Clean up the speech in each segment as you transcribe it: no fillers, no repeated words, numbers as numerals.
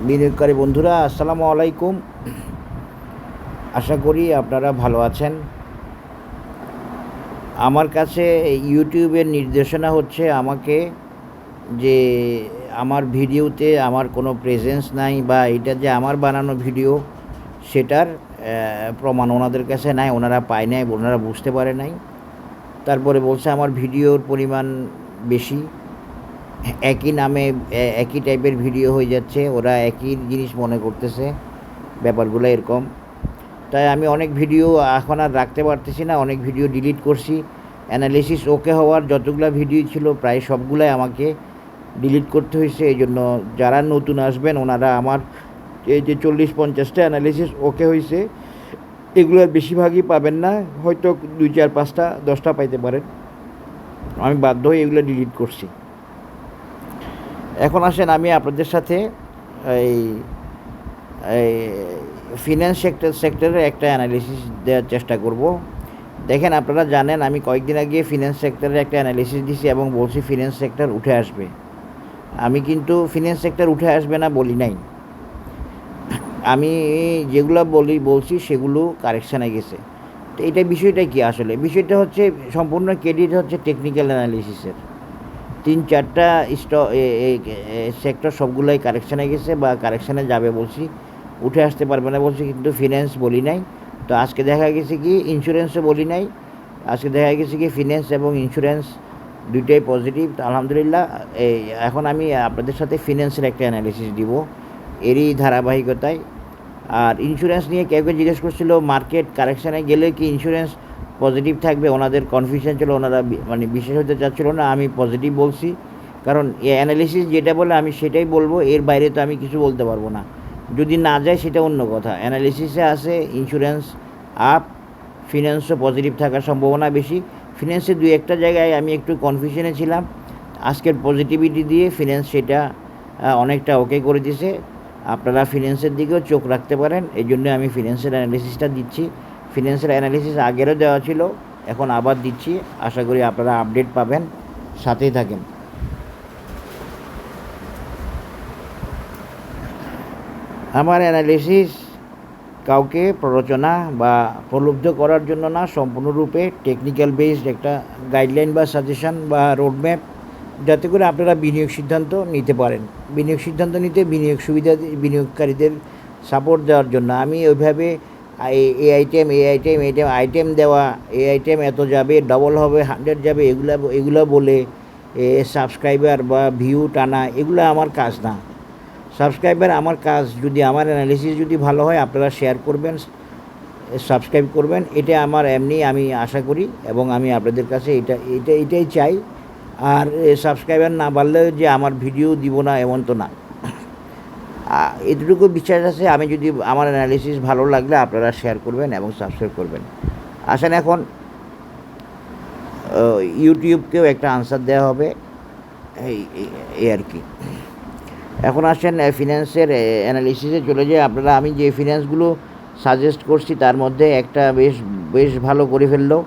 বিনিয়োগকারী বন্ধুরা, আসসালামু আলাইকুম। আশা করি আপনারা ভালো আছেন। আমার কাছে ইউটিউবের নির্দেশনা হচ্ছে আমাকে যে আমার ভিডিওতে আমার কোনো প্রেজেন্স নাই, বা এটা যে আমার বানানো ভিডিও সেটার প্রমাণ ওনাদের কাছে নাই, ওনারা পায় নাই, ওনারা বুঝতে পারে নাই। তারপরে বলছে আমার ভিডিওর পরিমাণ বেশি, একই নামে একই টাইপের ভিডিও হয়ে যাচ্ছে, ওরা একই জিনিস মনে করতেছে। ব্যাপারগুলো এরকম। তাই আমি অনেক ভিডিও এখন আর রাখতে পারতেছি না, অনেক ভিডিও ডিলিট করছি। অ্যানালিসিস ওকে হওয়ার যতগুলো ভিডিও ছিল প্রায় সবগুলাই আমাকে ডিলিট করতে হয়েছে। এই জন্য যারা নতুন আসবেন ওনারা আমার এই যে 40-50টা অ্যানালিসিস ওকে হয়েছে, এগুলোর বেশিরভাগই পাবেন না, হয়তো 2-4-5টা-10টা পাইতে পারেন। আমি বাধ্য হয়ে এগুলো ডিলিট করছি। এখন আসেন আমি আপনাদের সাথে এই ফিন্যান্স সেক্টরের একটা অ্যানালিসিস দেওয়ার চেষ্টা করব। দেখেন, আপনারা জানেন আমি কয়েকদিন আগে ফিন্যান্স সেক্টরের একটা অ্যানালিসিস দিছি এবং বলছি ফিন্যান্স সেক্টর উঠে আসবে। আমি কিন্তু ফিন্যান্স সেক্টর উঠে আসবে না বলি নাই। আমি যেগুলো বলছি সেগুলো কারেকশানে গেছে। তো এটা বিষয়টা কি আসলে? বিষয়টা হচ্ছে সম্পূর্ণ ক্রেডিট হচ্ছে টেকনিক্যাল অ্যানালিসিসের। 3-4টা সেক্টর সবগুলোই কারেকশানে গেছে বা কারেকশানে যাবে বলছি, উঠে আসতে পারবে না বলছি, কিন্তু ফিন্যান্স বলি নাই। তো আজকে দেখা গেছে কি ইন্স্যুরেন্সও বলি নাই, আজকে দেখা গেছে কি ফিন্যান্স এবং ইন্স্যুরেন্স দুইটাই পজিটিভ। তো আলহামদুলিল্লাহ। এখন আমি আপনাদের সাথে ফিন্যান্সের একটা অ্যানালিসিস দিব এরই ধারাবাহিকতায়। আর ইন্স্যুরেন্স নিয়ে কেউ কেউ জিজ্ঞেস করছিল মার্কেট কারেকশানে গেলে কি ইন্স্যুরেন্স পজিটিভ থাকবে, ওনাদের কনফিউশন ছিল, ওনারা মানে বিশ্বাস হতে চাচ্ছিল না। আমি পজিটিভ বলছি, কারণ এই অ্যানালিসিস যেটা বলে আমি সেটাই বলবো, এর বাইরে তো আমি কিছু বলতে পারবো না। যদি না যায় সেটা অন্য কথা। অ্যানালিসিসে আছে ইন্স্যুরেন্স আপ, ফিন্যান্সও পজিটিভ থাকার সম্ভাবনা বেশি। ফিন্যান্সের 2-1টা জায়গায় আমি একটু কনফিউশনে ছিলাম, আজকের পজিটিভিটি দিয়ে ফিন্যান্স সেটা অনেকটা ওকে করে দিছে। আপনারা ফিন্যান্সের দিকেও চোখ রাখতে পারেন, এই জন্য আমি ফিন্যান্সের অ্যানালিসিসটা দিচ্ছি। ফিন্যান্সের অ্যানালিসিস আগেরও দেওয়া ছিল, এখন আবার দিচ্ছি। আশা করি আপনারা আপডেট পাবেন, সাথেই থাকেন। আমার অ্যানালিসিস কাউকে প্ররোচনা বা প্রলুব্ধ করার জন্য না, সম্পূর্ণরূপে টেকনিক্যাল বেসড একটা গাইডলাইন বা সাজেশন বা রোডম্যাপ, যাতে করে আপনারা বিনিয়োগ সিদ্ধান্ত নিতে পারেন। বিনিয়োগ সিদ্ধান্ত নিতে বিনিয়োগ সুবিধা বিনিয়োগকারীদের সাপোর্ট দেওয়ার জন্য আমি ওইভাবে এই আইটেম দেওয়া, এই আইটেম এত যাবে, ডবল হবে, 100 যাবে, এগুলো বলে সাবস্ক্রাইবার বা ভিউ টানা, এগুলো আমার কাজ না। সাবস্ক্রাইবার আমার কাজ, যদি আমার অ্যানালিসিস যদি ভালো হয় আপনারা শেয়ার করবেন, সাবস্ক্রাইব করবেন, এটা আমার এমনি আমি আশা করি এবং আমি আপনাদের কাছে এটাই চাই। আর সাবস্ক্রাইবার না বাড়লেও যে আমার ভিডিও দিব না এমন তো না। এতটুকু বিশ্বাস আছে, আমি যদি আমার অ্যানালিসিস ভালো লাগলে আপনারা শেয়ার করবেন এবং সাবস্ক্রাইব করবেন। আসেন এখন ইউটিউবকেও একটা আনসার দেওয়া হবে, এই আর কি। এখন আসেন ফিন্যান্সের অ্যানালিসিসে চলে যায়। আপনারা আমি যে ফিন্যান্সগুলো সাজেস্ট করছি তার মধ্যে একটা বেশ ভালো করে ফেললো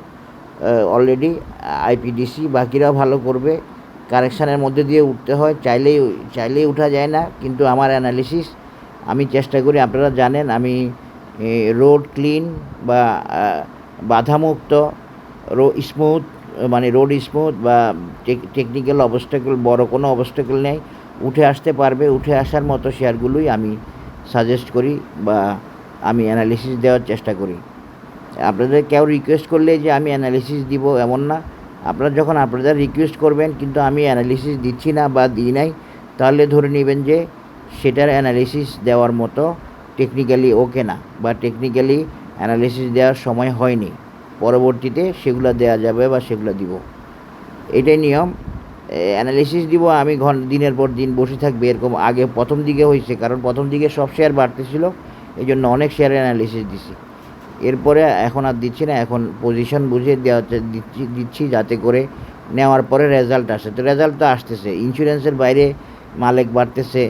অলরেডি আইপিডিসি, বাকিরাও ভালো করবে। কারেকশানের মধ্যে দিয়ে উঠতে হয়, চাইলেই উঠা যায় না, কিন্তু আমার অ্যানালিসিস আমি চেষ্টা করি, আপনারা জানেন আমি রোড ক্লিন বা বাধামুক্ত, স্মুথ, মানে রোড স্মুথ বা টেকনিক্যাল অবস্টাকেল, বড় কোনো অবস্টাকেল নেই, উঠে আসতে পারবে, উঠে আসার মতো শেয়ারগুলোই আমি সাজেস্ট করি বা আমি অ্যানালিসিস দেওয়ার চেষ্টা করি। আপনাদের কেউ রিকোয়েস্ট করলে যে আমি অ্যানালিসিস দিব এমন না। আপনারা যখন আপনাদের রিকোয়েস্ট করবেন কিন্তু আমি অ্যানালিসিস দিচ্ছি না বা দিই নাই, তাহলে ধরে নেবেন যে সেটার অ্যানালিসিস দেওয়ার মতো টেকনিক্যালি ওকে না, বা টেকনিক্যালি অ্যানালিসিস দেওয়ার সময় হয়নি। পরবর্তীতে সেগুলো দেওয়া যাবে বা সেগুলো দিব, এটাই নিয়ম। অ্যানালিসিস দিব আমি দিনের পর দিন বসে থাকবে এরকম আগে প্রথম দিকে হয়েছে, কারণ প্রথম দিকে সব শেয়ার বাড়তেছিল, এই জন্য অনেক শেয়ারের অ্যানালিসিস দিছি। এরপরে এখন আর দিচ্ছি না, এখন পজিশন বুঝে দিচ্ছি যাতে করে নেওয়ার পরে রেজাল্ট আসে। তো রেজাল্ট তো আসতেছে, ইন্স্যুরেন্সের বাইরে মালিক বাড়তেছে,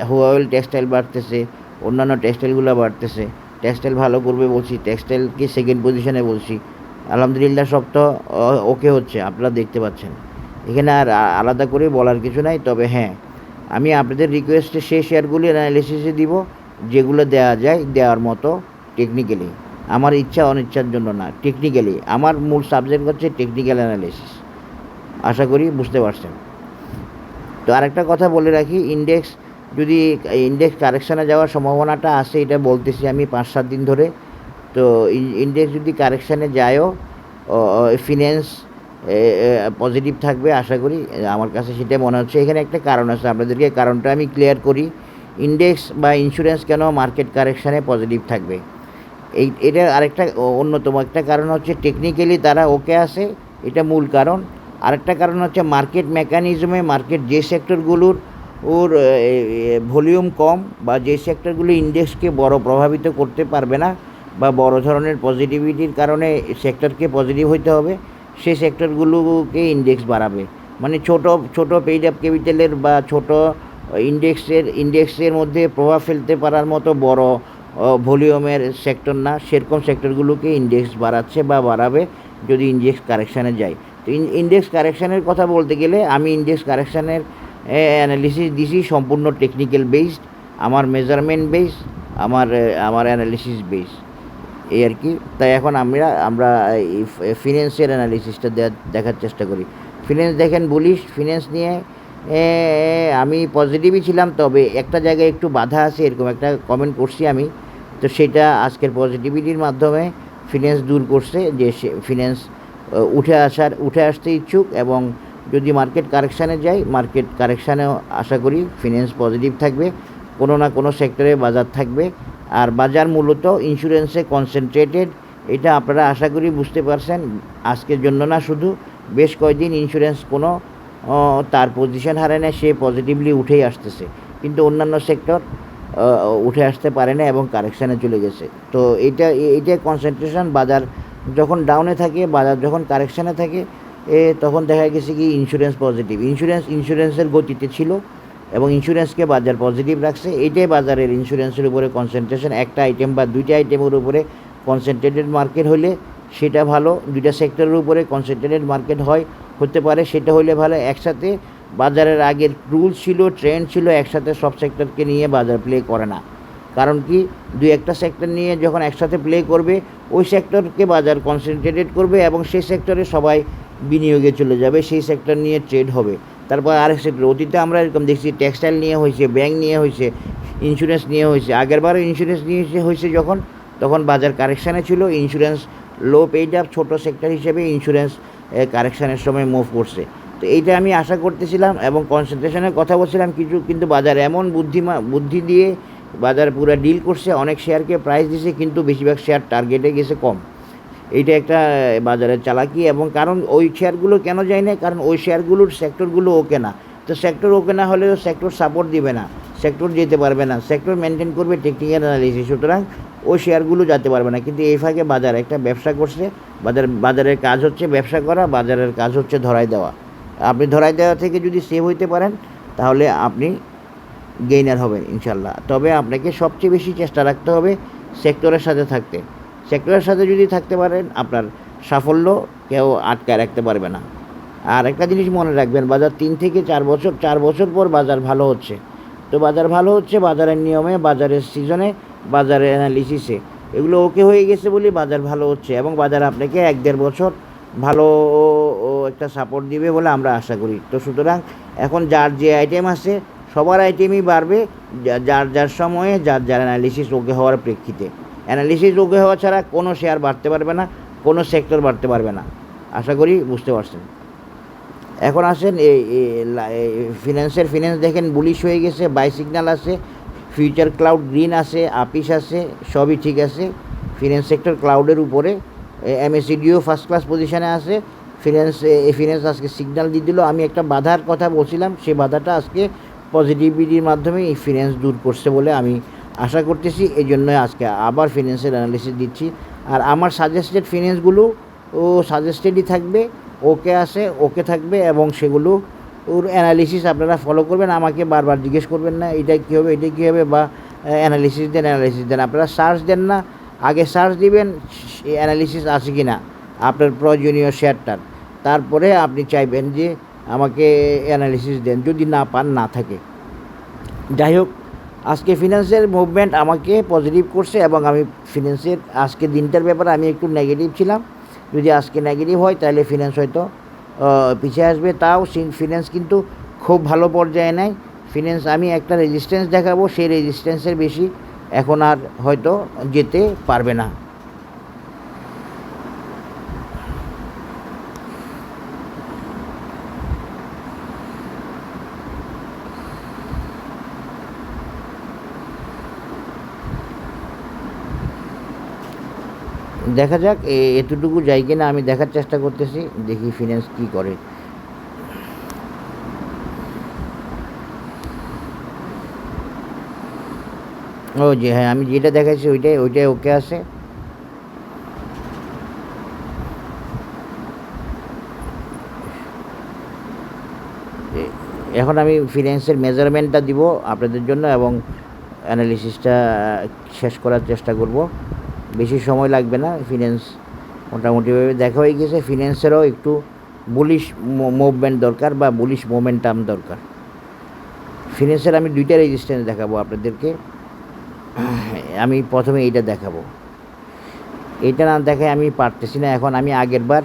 হুয়াওয়েল টেক্সটাইল বাড়তেছে, অন্যান্য টেক্সটাইলগুলো বাড়তেছে। টেক্সটাইল ভালো করবে বলছি, টেক্সটাইলকে সেকেন্ড পজিশনে বলছি। আলহামদুলিল্লাহ সব তো ওকে হচ্ছে, আপনারা দেখতে পাচ্ছেন। এখানে আর আলাদা করে বলার কিছু নাই। তবে হ্যাঁ, আমি আপনাদের রিকোয়েস্টে সেই শেয়ারগুলি অ্যানালিসিসে দিব যেগুলো দেওয়া যায় দেওয়ার মতো টেকনিক্যালি। আমার ইচ্ছা অনিচ্ছার জন্য না, টেকনিক্যালি। আমার মূল সাবজেক্ট হচ্ছে টেকনিক্যাল অ্যানালিসিস। আশা করি বুঝতে পারছেন। তো আরেকটা কথা বলে রাখি, যদি ইন্ডেক্স কারেকশানে যাওয়ার সম্ভাবনাটা আছে, এটা বলতেছি আমি 5-7 দিন ধরে। তো ইন্ডেক্স যদি কারেকশানে যায়ও, ফিন্যান্স পজিটিভ থাকবে আশা করি। আমার কাছে সেটা মনে হচ্ছে। এখানে একটা কারণ আছে, আপনাদেরকে কারণটা আমি ক্লিয়ার করি। ইন্ডেক্স বা ইন্স্যুরেন্স কেন মার্কেট কারেকশানে পজিটিভ থাকবে, এটার আরেকটা অন্যতম একটা কারণ হচ্ছে টেকনিক্যালি তারা ওকে আছে, এটা মূল কারণ। আরেকটা কারণ হচ্ছে মার্কেট মেকানিজমে, মার্কেট যে সেক্টরগুলোর ভলিউম কম বা যে সেক্টরগুলো ইন্ডেক্সকে বড় প্রভাবিত করতে পারবে না বা বড় ধরনের পজিটিভিটির কারণে সেক্টরকে পজিটিভ হইতে হবে, সেই সেক্টরগুলোকে ইন্ডেক্স বাড়াবে। মানে ছোট পেইড আপ ক্যাপিটালের বা ছোট ইন্ডেক্সের মধ্যে প্রভাব ফেলতে পারার মতো বড় ভলিউমের সেক্টর না, সেরকম সেক্টরগুলোকে ইন্ডেক্স বাড়াচ্ছে বা বাড়াবে যদি ইন্ডেক্স কারেকশানে যায়। তো ইন্ডেক্স কারেকশানের কথা বলতে গেলে আমি ইন্ডেক্স কারেকশানের অ্যানালিসিস দিছি সম্পূর্ণ টেকনিক্যাল বেসড, আমার মেজারমেন্ট বেসড, আমার অ্যানালিসিস বেসড, এই আর কি। তাই এখন আমরা এই ফিন্যান্সের অ্যানালিসিসটা দেখার চেষ্টা করি। ফিন্যান্স দেখেন, বুলিশ ফিন্যান্স নিয়ে আমি পজিটিভই ছিলাম, তবে একটা জায়গায় একটু বাধা আছে, এরকম একটা কমেন্ট করছি আমি। তো সেটা আজকের পজিটিভিটির মাধ্যমে ফিন্যান্স দূর করছে, যে ফিন্যান্স উঠে আসতে ইচ্ছুক, এবং যদি মার্কেট কারেকশানে যায়, মার্কেট কারেকশানেও আশা করি ফিন্যান্স পজিটিভ থাকবে, কোনো না কোনো সেক্টরে বাজার থাকবে। আর বাজার মূলত ইন্স্যুরেন্সে কনসেন্ট্রেটেড, এটা আপনারা আশা করি বুঝতে পারছেন। আজকের জন্য না, শুধু বেশ কয়েকদিন ইন্স্যুরেন্স কোনো তার পজিশন হারায় না, সে পজিটিভলি উঠেই আসতেছে, কিন্তু অন্যান্য সেক্টর উঠে আসতে পারে না এবং কারেকশানে চলে গেছে। তো এইটা কনসেন্ট্রেশন। বাজার যখন ডাউনে থাকে, বাজার যখন কারেকশানে থাকে, তখন দেখা গেছে কি ইন্স্যুরেন্স পজিটিভ, ইন্স্যুরেন্সের গতিতে ছিল এবং ইন্স্যুরেন্সকে বাজার পজিটিভ রাখছে। এইটাই বাজারের ইন্স্যুরেন্সের উপরে কনসেন্ট্রেশন। একটা আইটেম বা দুইটা আইটেমের উপরে কনসেন্ট্রেটেড মার্কেট হলে সেটা ভালো, দুইটা সেক্টরের উপরে কনসেন্ট্রেটেড মার্কেট হতে পারে, সেটা হলে ভালো। একসাথে বাজারের আগের রুলস ছিল, ট্রেন্ড ছিল, একসাথে সব সেক্টরকে নিয়ে বাজার প্লে করে না। কারণ কি, দুই একটা সেক্টর নিয়ে যখন একসাথে প্লে করবে, ওই সেক্টরকে বাজার কনসেন্ট্রেটেড করবে এবং সেই সেক্টরে সবাই বিনিয়োগে চলে যাবে, সেই সেক্টর নিয়ে ট্রেড হবে। তারপর আরেক সেক্টর, অতীতে আমরা এরকম দেখছি, টেক্সটাইল নিয়ে হয়েছে, ব্যাংক নিয়ে হয়েছে, ইন্স্যুরেন্স নিয়ে হয়েছে। আগেরবারও ইন্স্যুরেন্স নিয়ে হয়েছে যখন, তখন বাজার কারেকশানে ছিল, ইন্স্যুরেন্স লো পেইড আপ ছোটো সেক্টর হিসেবে ইন্স্যুরেন্স কারেকশানের সময় মুভ করছে। তো এইটা আমি আশা করতেছিলাম এবং কনসেন্ট্রেশনের কথা বলছিলাম কিছু, কিন্তু বাজার এমন বুদ্ধি দিয়ে বাজার পুরো ডিল করছে, অনেক শেয়ারকে প্রাইস দিছে, কিন্তু বেশিরভাগ শেয়ার টার্গেটে গেছে কম। এইটা একটা বাজারের চালাকি। এবং কারণ ওই শেয়ারগুলো কেন যায় না, কারণ ওই শেয়ারগুলোর সেক্টরগুলো ওকে না। তো সেক্টর ওকে না হলেও সেক্টর সাপোর্ট দিবে না, সেক্টর যেতে পারবে না, সেক্টর মেনটেন করবে টেকনিক্যাল অ্যানালিসিস, সুতরাং ওই শেয়ারগুলো যেতে পারবে না। কিন্তু এই ফাঁকে বাজার একটা ব্যবসা করছে, বাজারের কাজ হচ্ছে ব্যবসা করা, বাজারের কাজ হচ্ছে ধরাই দেওয়া। আপনি ধরাই দেওয়া থেকে যদি সেভ হইতে পারেন, তাহলে আপনি গেইনার হবেন ইনশাল্লাহ। তবে আপনাকে সবচেয়ে বেশি চেষ্টা রাখতে হবে সেক্টরের সাথে থাকতে। সেক্টরের সাথে যদি থাকতে পারেন, আপনার সাফল্য কেউ আটকায় রাখতে পারবে না। আর একটা জিনিস মনে রাখবেন, বাজার 3 থেকে 4 বছর পর বাজার ভালো হচ্ছে। তো বাজার ভালো হচ্ছে বাজারের নিয়মে, বাজারের সিজনে, বাজারের অ্যানালিসিসে, এগুলো ওকে হয়ে গেছে বলে বাজার ভালো হচ্ছে, এবং বাজার আপনাকে 1-1.5 বছর ভালো একটা সাপোর্ট দিবে বলে আমরা আশা করি। তো সুতরাং এখন যার যে আইটেম আছে, সবার আইটেমই বাড়বে, যার সময়ে যার অ্যানালিসিস ওকে হওয়ার প্রেক্ষিতে। অ্যানালিসিস ওকে হওয়া ছাড়া কোনো শেয়ার বাড়তে পারবে না, কোনো সেক্টর বাড়তে পারবে না। আশা করি বুঝতে পারছেন। এখন আসেন ফিন্যান্স দেখেন, বুলিশ হয়ে গেছে, বাই সিগন্যাল আছে, ফিউচার ক্লাউড গ্রিন আছে, আপিস আছে, সবই ঠিক আছে। ফিন্যান্স সেক্টর ক্লাউডের উপরে, এমএসিডিও ফার্স্ট ক্লাস পজিশানে আছে। ফিন্যান্স আজকে সিগন্যাল দিয়ে দিল। আমি একটা বাধার কথা বলছিলাম, সেই বাধাটা আজকে পজিটিভিটির মাধ্যমে এই ফিন্যান্স দূর করছে বলে আমি আশা করতেছি। এই জন্য আজকে আবার ফিন্যান্সের অ্যানালিসিস দিচ্ছি। আর আমার সাজেস্টেড ফিন্যান্সগুলো সাজেস্টেডই থাকবে, ওকে থাকবে, এবং সেগুলো ওর অ্যানালিসিস আপনারা ফলো করবেন। আমাকে বারবার জিজ্ঞেস করবেন না এটা কী হবে, বা অ্যানালিসিস দেন। আপনারা সার্চ দেন না, আগে সার্চ দিবেন অ্যানালিসিস আছে কি না, আপনার প্রয়োজনীয় শেয়ারটার, তারপরে আপনি চাইবেন যে আমাকে অ্যানালিসিস দেন, যদি না পান না থাকে। যাই হোক, আজকে ফিনান্সের মুভমেন্ট আমাকে পজিটিভ করছে এবং আমি ফিনান্সের আজকে দিনটার ব্যাপারে আমি একটু নেগেটিভ ছিলাম। যদি আজকে নেগেটিভ হয় তাহলে ফিনান্স হয়তো পিছিয়ে আসবে। তাও ফিনান্স কিন্তু খুব ভালো পর্যায়ে নেয়। ফিনান্স আমি একটা রেজিস্ট্যান্স দেখাবো, সেই রেজিস্ট্যান্সের বেশি এখন আর হয়তো যেতে পারবে না। দেখা যাক এতটুকু যাই কিনা, আমি দেখার চেষ্টা করতেছি, দেখি ফিনান্স কী করে। ও যে হ্যাঁ, আমি যেটা দেখাচ্ছি ওইটাই ওকে আছে। এখন আমি ফিনান্সের মেজারমেন্টটা দিব আপনাদের জন্য এবং অ্যানালিসিসটা শেষ করার চেষ্টা করব। বেশি সময় লাগবে না। ফিনান্স মোটামুটিভাবে দেখা হয়ে গেছে। ফিনান্সেরও একটু বুলিশ মুভমেন্ট দরকার বা বুলিশ মোমেন্টাম দরকার। ফিনান্সের আমি দুইটা রেজিস্ট্যান্স দেখাবো আপনাদেরকে। আমি প্রথমে এইটা দেখাবো। এটা না দেখায় আমি পারতেছি না। এখন আমি আগের বার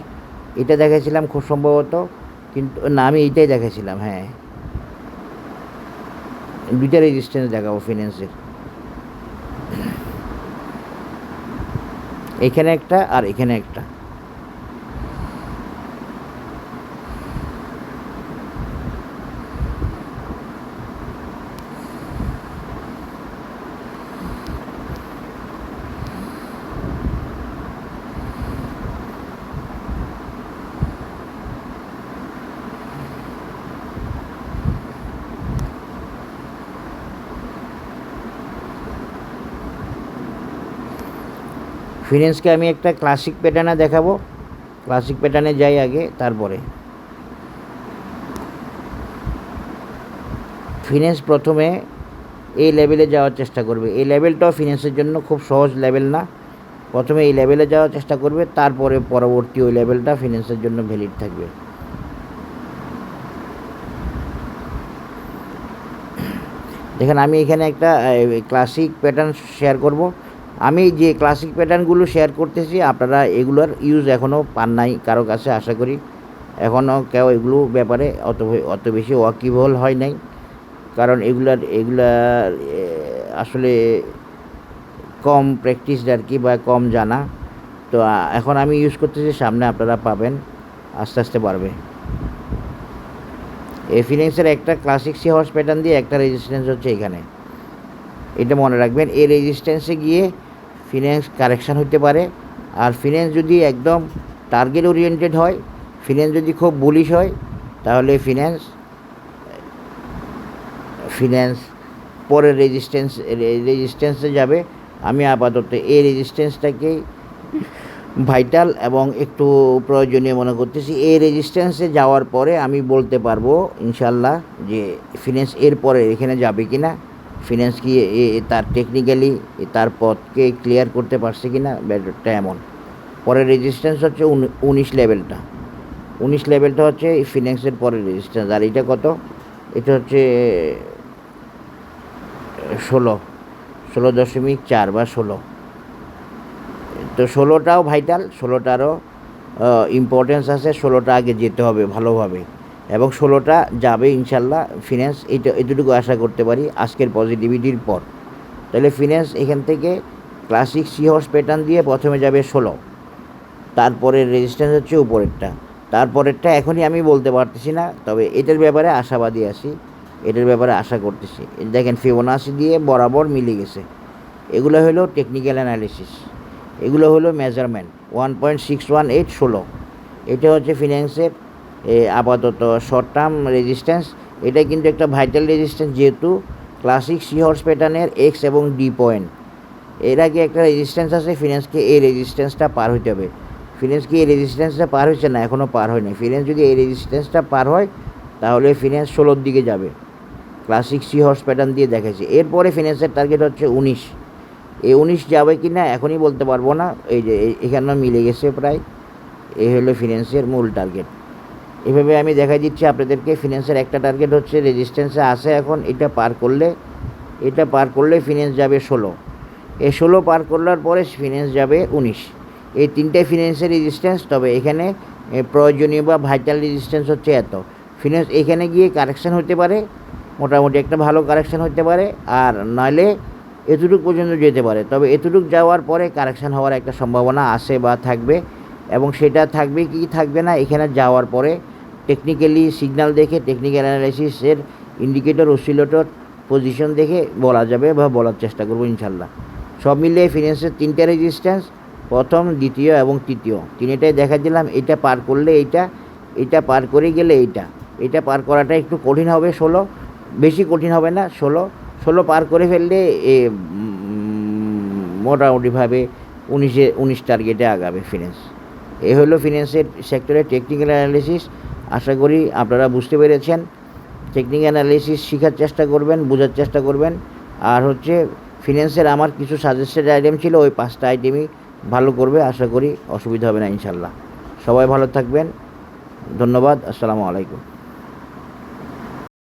এটা দেখাইছিলাম খুব সম্ভবত, কিন্তু না, আমি এইটাই দেখাইছিলাম। হ্যাঁ, দুইটা রেজিস্ট্যান্স দেখাবো ফিনান্সের, এখানে একটা আর এখানে একটা। ফিনান্সকে আমি একটা ক্লাসিক প্যাটার্নে দেখাবো। ক্লাসিক প্যাটার্নে যাই আগে, তারপরে ফিনান্স প্রথমে এই লেভেলে যাওয়ার চেষ্টা করবে। এই লেভেলটাও ফিনান্সের জন্য খুব সহজ লেভেল না। প্রথমে এই লেভেলে যাওয়ার চেষ্টা করবে, তারপরে পরবর্তী ওই লেভেলটা ফিনান্সের জন্য ভ্যালিড থাকবে। দেখেন, আমি এখানে একটা ক্লাসিক প্যাটার্ন শেয়ার করব। আমি যে ক্লাসিক প্যাটার্নগুলো শেয়ার করতেছি, আপনারা এগুলোর ইউজ এখনও পান নাই কারো কাছে, আশা করি এখনও কেউ এগুলো ব্যাপারে অত বেশি ওয়াকিবহল হয় নাই, কারণ এগুলার আসলে কম প্র্যাকটিস আর কি, বা কম জানা। তো এখন আমি ইউজ করতেছি, সামনে আপনারা পাবেন, আস্তে আস্তে পারবে। এই ফিনান্সের একটা ক্লাসিক সি হর্স প্যাটার্ন দিয়ে একটা রেজিস্ট্যান্স হচ্ছে এখানে, এটা মনে রাখবেন। এই রেজিস্ট্যান্সে গিয়ে ফিনান্স কারেকশান হতে পারে। আর ফিনান্স যদি একদম টার্গেট ওরিয়েন্টেড হয়, ফিনান্স যদি খুব বুলিশ হয়, তাহলে ফিনান্স পরের রেজিস্ট্যান্সে যাবে। আমি আপাতত এই রেজিস্ট্যান্সটাকেই ভাইটাল এবং একটু প্রয়োজনীয় মনে করতেছি। এই রেজিস্ট্যান্সে যাওয়ার পরে আমি বলতে পারবো ইনশাল্লাহ যে ফিনান্স এর পরে এখানে যাবে কি না, ফিনান্স কি তার টেকনিক্যালি তার পথকে ক্লিয়ার করতে পারছে কি না, ব্যাপারটা এমন। পরের রেজিস্ট্যান্স হচ্ছে 19 লেভেলটা। 19 লেভেলটা হচ্ছে ফিনান্সের পরের রেজিস্ট্যান্স। আর এটা কত? এটা হচ্ছে 16.4 বা 16। তো 16টাও ভাইটাল, 16টারও ইম্পর্টেন্স আছে। 16টা আগে যেতে হবে ভালোভাবে, এবং 16টা যাবে ইনশাল্লাহ ফিনান্স। এতটুকু আশা করতে পারি আজকের পজিটিভিটির পর। তাহলে ফিনান্স এখান থেকে ক্লাসিক সি হর্স প্যাটার্ন দিয়ে প্রথমে যাবে 16, তারপরে রেজিস্ট্যান্স হচ্ছে উপরেরটা, তারপরেরটা এখনই আমি বলতে পারতেছি না, তবে এটার ব্যাপারে আশাবাদী আছি, এটার ব্যাপারে আশা করতেছি। দেখেন, ফিবোনাচি দিয়ে বরাবর মিলে গেছে। এগুলো হলো টেকনিক্যাল অ্যানালিসিস, এগুলো হলো মেজারমেন্ট। 1.618 16, এটা হচ্ছে ফিনান্সের আপাতত শর্ট টার্ম রেজিস্ট্যান্স। এটা কিন্তু একটা ভাইটাল রেজিস্ট্যান্স, যেহেতু ক্লাসিক সি হর্স প্যাটার্নের এক্স এবং ডি পয়েন্ট। এর আগে একটা রেজিস্ট্যান্স আছে, ফিনান্সকে এই রেজিস্ট্যান্সটা পার হইতে হবে। ফিনান্স কি এই রেজিস্ট্যান্সটা পার হয়েছে না? এখনও পার হয়নি। ফিনান্স যদি এই রেজিস্ট্যান্সটা পার হয়, তাহলে ফিনান্স 16-র দিকে যাবে। ক্লাসিক সি হর্স প্যাটার্ন দিয়ে দেখাচ্ছি। এরপরে ফিনান্সের টার্গেট হচ্ছে 19। এই 19 যাবে কি না এখনই বলতে পারবো না। এই যে এখানেও মিলে গেছে প্রায়। এই হলো ফিন্যান্সের মূল টার্গেট। এভাবে আমি দেখাই দিচ্ছি আপনাদেরকে। ফিন্যান্সের একটা টার্গেট হচ্ছে রেজিস্ট্যান্সে আছে এখন, এটা পার করলে ফিন্যান্স যাবে 16, এই 16 পার করলার পরে ফিন্যান্স যাবে 19। এই তিনটাই ফিন্যান্সের রেজিস্ট্যান্স। তবে এখানে প্রয়োজনীয় বা ভাইটাল রেজিস্ট্যান্স হচ্ছে এত। ফিন্যান্স এখানে গিয়ে কারেকশান হতে পারে, মোটামুটি একটা ভালো কারেকশান হতে পারে, আর নইলে এতটুকু পর্যন্ত যেতে পারে। তবে এতটুকু যাওয়ার পরে কারেকশান হওয়ার একটা সম্ভাবনা আছে বা থাকবে, এবং সেটা থাকবে কি থাকবে না এখানে যাওয়ার পরে টেকনিক্যালি সিগন্যাল দেখে, টেকনিক্যাল অ্যানালাইসিসের ইন্ডিকেটর, অসিলেটর পজিশন দেখে বলা যাবে বা বলার চেষ্টা করবো ইনশাল্লাহ। সব মিলিয়ে ফিন্যান্সের তিনটা রেজিস্ট্যান্স, প্রথম, দ্বিতীয় এবং তৃতীয়, তিনটাই দেখা দিলাম। এটা পার করলে এটা পার করে গেলে এটা পার করাটা একটু কঠিন হবে। 16 বেশি কঠিন হবে না, 16 পার করে ফেললে মোটামুটিভাবে 19 টার্গেটে আগাবে ফিন্যান্স। এই হলো ফিন্যান্সের সেক্টরের টেকনিক্যাল অ্যানালিসিস। আশা করি আপনারা বুঝতে পেরেছেন। টেকনিক্যাল অ্যানালিসিস শেখার চেষ্টা করবেন, বোঝার চেষ্টা করবেন। আর হচ্ছে ফিন্যান্সের আমার কিছু সাজেস্টেড আইটেম ছিল, ওই 5টা আইটেমই ভালো করবে। আশা করি অসুবিধা হবে না ইনশাল্লাহ। সবাই ভালো থাকবেন। ধন্যবাদ। আসসালামু আলাইকুম।